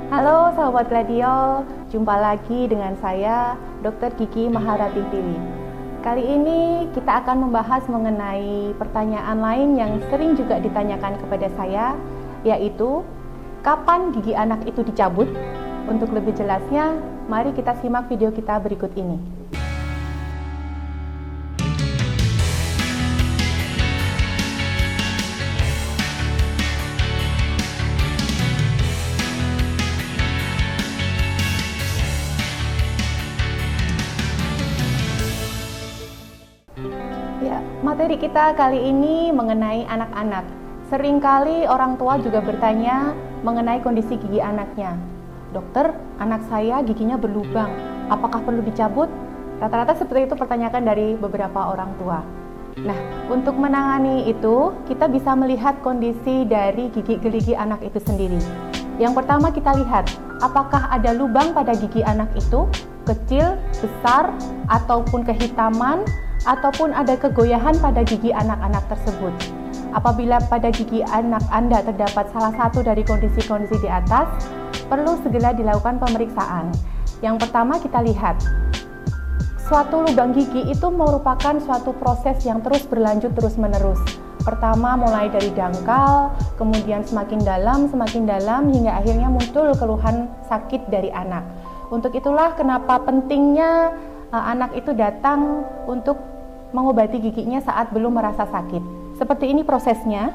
Halo sahabat radio, jumpa lagi dengan saya Dr. Gigi Maharati Tili. Kali ini kita akan membahas mengenai pertanyaan lain yang sering juga ditanyakan kepada saya, yaitu kapan gigi anak itu dicabut? Untuk lebih jelasnya, mari kita simak video kita berikut ini. Ya, materi kita kali ini mengenai anak-anak. Seringkali orang tua juga bertanya mengenai kondisi gigi anaknya. Dokter, anak saya giginya berlubang, apakah perlu dicabut? Rata-rata seperti itu pertanyaan dari beberapa orang tua. Nah, untuk menangani itu, kita bisa melihat kondisi dari gigi gerigi anak itu sendiri. Yang pertama kita lihat, apakah ada lubang pada gigi anak itu, kecil, besar, ataupun kehitaman, ataupun ada kegoyahan pada gigi anak-anak tersebut. Apabila pada gigi anak Anda terdapat salah satu dari kondisi-kondisi di atas, perlu segera dilakukan pemeriksaan. Yang pertama kita lihat, suatu lubang gigi itu merupakan suatu proses yang terus berlanjut terus-menerus. Pertama mulai dari dangkal, kemudian semakin dalam, hingga akhirnya muncul keluhan sakit dari anak. Untuk itulah kenapa pentingnya anak itu datang untuk mengobati giginya saat belum merasa sakit. Seperti ini prosesnya.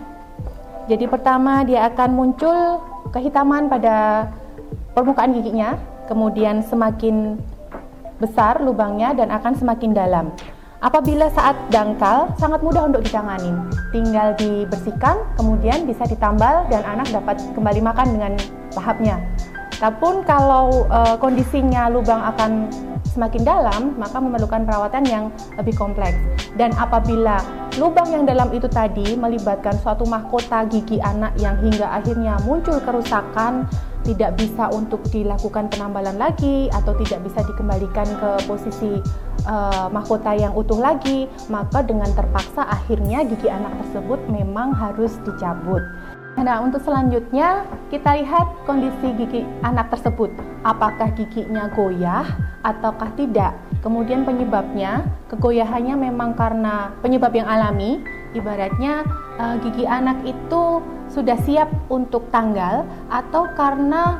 Jadi pertama dia akan muncul kehitaman pada permukaan giginya, kemudian semakin besar lubangnya dan akan semakin dalam. Apabila saat dangkal, sangat mudah untuk ditangani. Tinggal dibersihkan, kemudian bisa ditambal dan anak dapat kembali makan dengan lahapnya. Tapi kalau kondisinya lubang akan semakin dalam, maka memerlukan perawatan yang lebih kompleks. Dan apabila lubang yang dalam itu tadi melibatkan suatu mahkota gigi anak yang hingga akhirnya muncul kerusakan, tidak bisa untuk dilakukan penambalan lagi atau tidak bisa dikembalikan ke posisi mahkota yang utuh lagi, maka dengan terpaksa akhirnya gigi anak tersebut memang harus dicabut. Nah, untuk selanjutnya kita lihat kondisi gigi anak tersebut. Apakah giginya goyah ataukah tidak? Kemudian penyebabnya, kegoyahannya memang karena penyebab yang alami. Ibaratnya gigi anak itu sudah siap untuk tanggal atau karena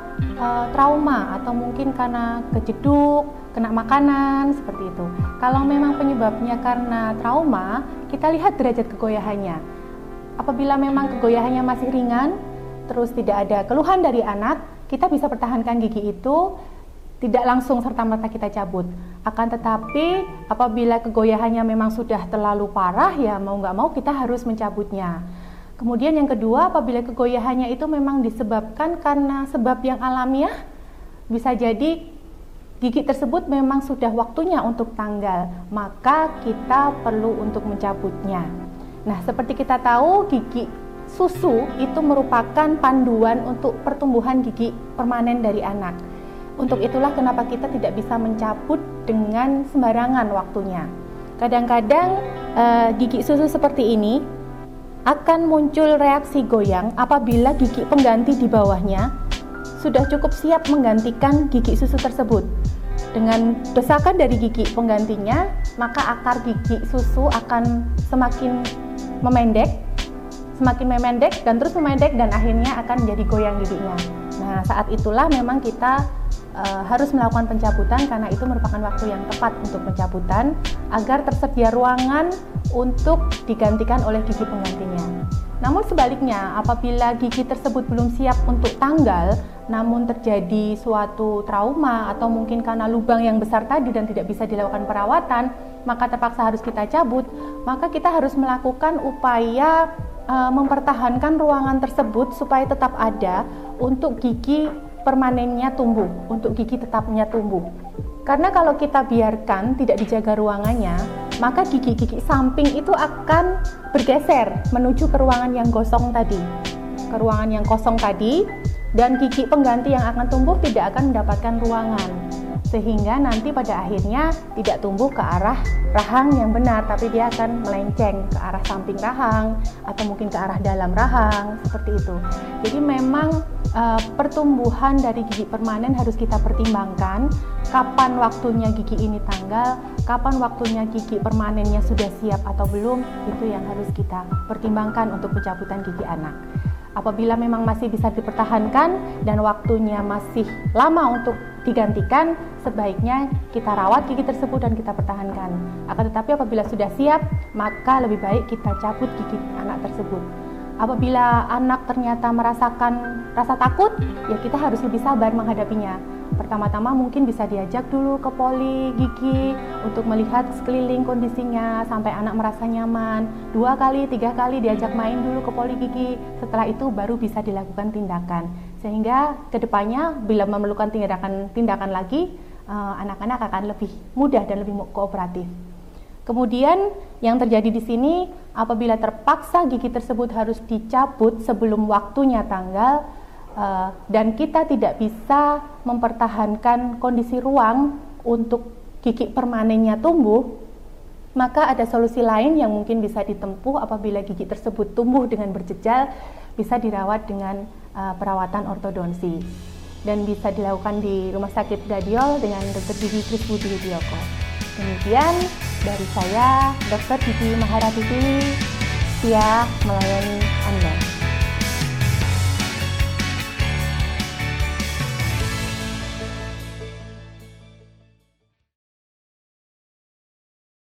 trauma atau mungkin karena kejeduk, kena makanan, seperti itu. Kalau memang penyebabnya karena trauma, kita lihat derajat kegoyahannya. Apabila memang kegoyahannya masih ringan, terus tidak ada keluhan dari anak, kita bisa pertahankan gigi itu, tidak langsung serta-merta kita cabut. Akan tetapi apabila kegoyahannya memang sudah terlalu parah, ya mau nggak mau kita harus mencabutnya. Kemudian yang kedua, apabila kegoyahannya itu memang disebabkan karena sebab yang alamiah, bisa jadi gigi tersebut memang sudah waktunya untuk tanggal, maka kita perlu untuk mencabutnya. Nah, seperti kita tahu, gigi susu itu merupakan panduan untuk pertumbuhan gigi permanen dari anak. Untuk itulah kenapa kita tidak bisa mencabut dengan sembarangan waktunya. Kadang-kadang gigi susu seperti ini akan muncul reaksi goyang apabila gigi pengganti di bawahnya sudah cukup siap menggantikan gigi susu tersebut. Dengan desakan dari gigi penggantinya, maka akar gigi susu akan semakin memendek dan terus memendek dan akhirnya akan menjadi goyang giginya. Nah, saat itulah memang kita harus melakukan pencabutan karena itu merupakan waktu yang tepat untuk pencabutan agar tersedia ruangan untuk digantikan oleh gigi penggantinya. Namun sebaliknya, apabila gigi tersebut belum siap untuk tanggal, namun terjadi suatu trauma atau mungkin karena lubang yang besar tadi dan tidak bisa dilakukan perawatan, maka terpaksa harus kita cabut, maka kita harus melakukan upaya mempertahankan ruangan tersebut supaya tetap ada untuk gigi permanennya tumbuh, untuk gigi tetapnya tumbuh. Karena kalau kita biarkan tidak dijaga ruangannya, maka gigi-gigi samping itu akan bergeser menuju ke ruangan yang kosong tadi, dan gigi pengganti yang akan tumbuh tidak akan mendapatkan ruangan. sehingga nanti pada akhirnya tidak tumbuh ke arah rahang yang benar, tapi dia akan melenceng ke arah samping rahang atau mungkin ke arah dalam rahang, seperti itu. Jadi memang pertumbuhan dari gigi permanen harus kita pertimbangkan, kapan waktunya gigi ini tanggal, kapan waktunya gigi permanennya sudah siap atau belum, itu yang harus kita pertimbangkan untuk pencabutan gigi anak. Apabila memang masih bisa dipertahankan dan waktunya masih lama untuk digantikan, sebaiknya kita rawat gigi tersebut dan kita pertahankan. Akan tetapi apabila sudah siap, maka lebih baik kita cabut gigi anak tersebut. Apabila anak ternyata merasakan rasa takut, ya kita harus lebih sabar menghadapinya. Pertama-tama mungkin bisa diajak dulu ke poli gigi untuk melihat sekeliling kondisinya sampai anak merasa nyaman. 2 kali, 3 kali diajak main dulu ke poli gigi. Setelah itu baru bisa dilakukan tindakan. Sehingga kedepannya bila memerlukan tindakan lagi, anak-anak akan lebih mudah dan lebih kooperatif. Kemudian yang terjadi di sini, apabila terpaksa gigi tersebut harus dicabut sebelum waktunya tanggal, dan kita tidak bisa mempertahankan kondisi ruang untuk gigi permanennya tumbuh, maka ada solusi lain yang mungkin bisa ditempuh. Apabila gigi tersebut tumbuh dengan berjejal, bisa dirawat dengan perawatan ortodonsi dan bisa dilakukan di Rumah Sakit Dadiol dengan Dr. Gigi Kris Budi Widyoko. Demikian dari saya, Dr. Gigi Maharatiwi, siap melayani Anda.